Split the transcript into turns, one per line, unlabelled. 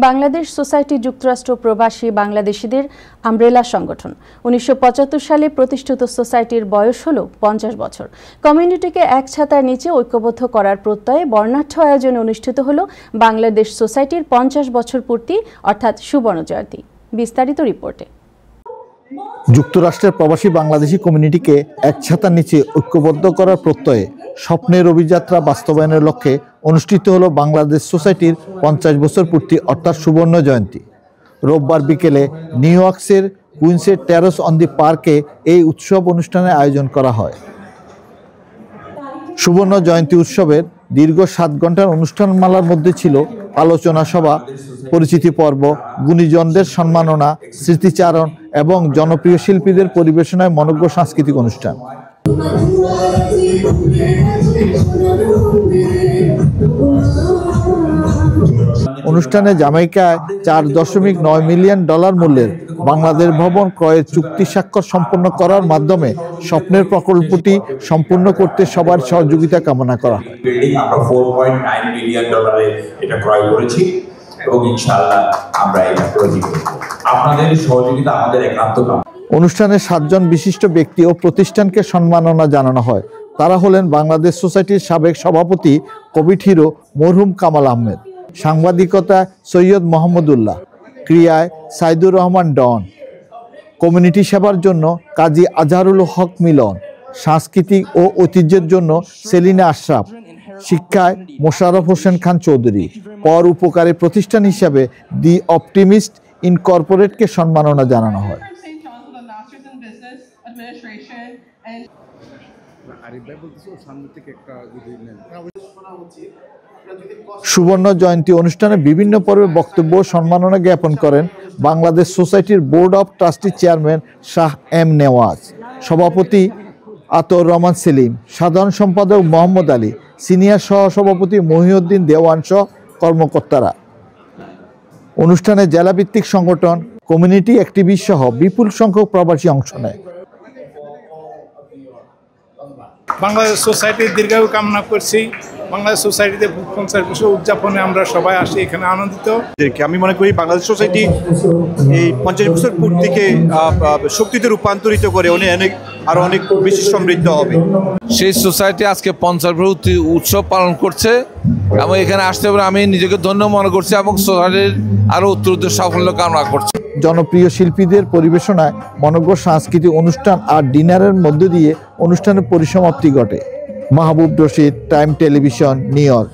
Bangladesh society যুক্তরাষ্ট্র প্রবাসী বাংলাদেশিদের আমব্রেলা সংগঠন ১৯৭৫ সালে প্রতিষ্ঠিত সোসাইটির বয়স হল ৫০ বছর। কমিউনিটিকে এক ছাতার নিচে ঐক্যবদ্ধ করার প্রত্যয়ে বর্ণাঢ্য আয়োজনে অনুষ্ঠিত হল বাংলাদেশ সোসাইটির ৫০ বছর পূর্তি অর্থাৎ সুবর্ণ জয়ন্তী। বিস্তারিত রিপোর্টে।
যুক্তরাষ্ট্রের প্রবাসী বাংলাদেশি কমিউনিটিকে এক ছাতার নিচে ঐক্যবদ্ধ করার প্রত্যয়ে স্বপ্নের অভিযাত্রা বাস্তবায়নের লক্ষ্যে অনুষ্ঠিত হলো বাংলাদেশ সোসাইটির ৫০ বছর পূর্তি অর্থাৎ সুবর্ণ জয়ন্তী। রোববার বিকেলে নিউ ইয়র্কের কুইন্সের টেরেস অন দি পার্কে এই উৎসব অনুষ্ঠানের আয়োজন করা হয়। সুবর্ণ জয়ন্তী উৎসবের দীর্ঘ ৭ ঘন্টার অনুষ্ঠানমালার মধ্যে ছিল আলোচনা সভা, পরিচিতি পর্ব, গুণীজনদের সম্মাননা, স্মৃতিচারণ এবং জনপ্রিয় শিল্পীদের পরিবেশনায় মনোজ্ঞ সাংস্কৃতিক অনুষ্ঠান। অনুষ্ঠানে জামাইকায় $৪.৯ মিলিয়ন মূল্যের বাংলাদেশ ভবন ক্রয়ের চুক্তি স্বাক্ষর সম্পন্ন করার মাধ্যমে স্বপ্নের প্রকল্পটি সম্পূর্ণ করতে সবার সহযোগিতা কামনা করা হয়।
আমরা $4.9 মিলিয়ন এটা ক্রয় করেছি এবং ইনশাআল্লাহ আমরা এটা প্রজেক্ট করব। আপনাদের সহযোগিতা আমাদের একান্ত কামনা।
অনুষ্ঠানে ৭ জন বিশিষ্ট ব্যক্তি ও প্রতিষ্ঠানকে সম্মাননা জানানো হয়। তারা হলেন বাংলাদেশ সোসাইটির সাবেক সভাপতি কোভিড হিরো মরহুম কামাল আহমেদ, সাংবাদিকতা সৈয়দ মোহাম্মদুল্লাহ, ক্রিয়ায় সাইদুর রহমান ডন, কমিউনিটি সেবার জন্য কাজী আজহারুল হক মিলন, সাংস্কৃতিক ও ঐতিহ্যের জন্য সেলিনা আশরাফ, শিক্ষায় মোশাররফ হোসেন খান চৌধুরী, পর উপকারী প্রতিষ্ঠান হিসাবে দি অপটিমিস্ট ইনকর্পোরেটকে সম্মাননা জানানো হয়। সুবর্ণ জয়ন্তী অনুষ্ঠানে বিভিন্ন পর্বে বক্তব্য সম্মাননা জ্ঞাপন করেন বাংলাদেশ সোসাইটির board of trustee chairman Shah M Newaz, সভাপতি আতর রহমান সেলিম, সাধারণ সম্পাদক মোহাম্মদ আলী, সিনিয়র সহসভাপতি মহিউদ্দিন দেওয়ান সহ কর্মকর্তারা। অনুষ্ঠানে জেলাভিত্তিক সংগঠন, কমিউনিটি অ্যাক্টিভিস্ট সহ বিপুল সংখ্যক প্রবাসী অংশ নেয়।
বাংলাদেশ সোসাইটির দীর্ঘায়ু কামনা করছি। বাংলাদেশ সোসাইটিতে ৫০ বছর উদযাপনে আমরা সবাই আসি, এখানে আনন্দিত।
আমি মনে করি বাংলাদেশ সোসাইটি এই ৫০ বছর পূর্তিকে শক্তিতে রূপান্তরিত করে আরো অনেক বেশি সমৃদ্ধ হবে।
সেই সোসাইটি আজকে ৫০ বছর উৎসব পালন করছে এবং এখানে আসতে পারে আমি নিজেকে ধন্য মনে করছি এবং সোসাইটির আরো উত্তরোত্তর সাফল্য কামনা করছি।
জনপ্রিয় শিল্পীদের পরিবেশনায় মনোজ্ঞ সাংস্কৃতিক অনুষ্ঠান আর ডিনারের মধ্য দিয়ে অনুষ্ঠানের পরিসমাপ্তি ঘটে। Mahbub Rashid, Time Television, New York.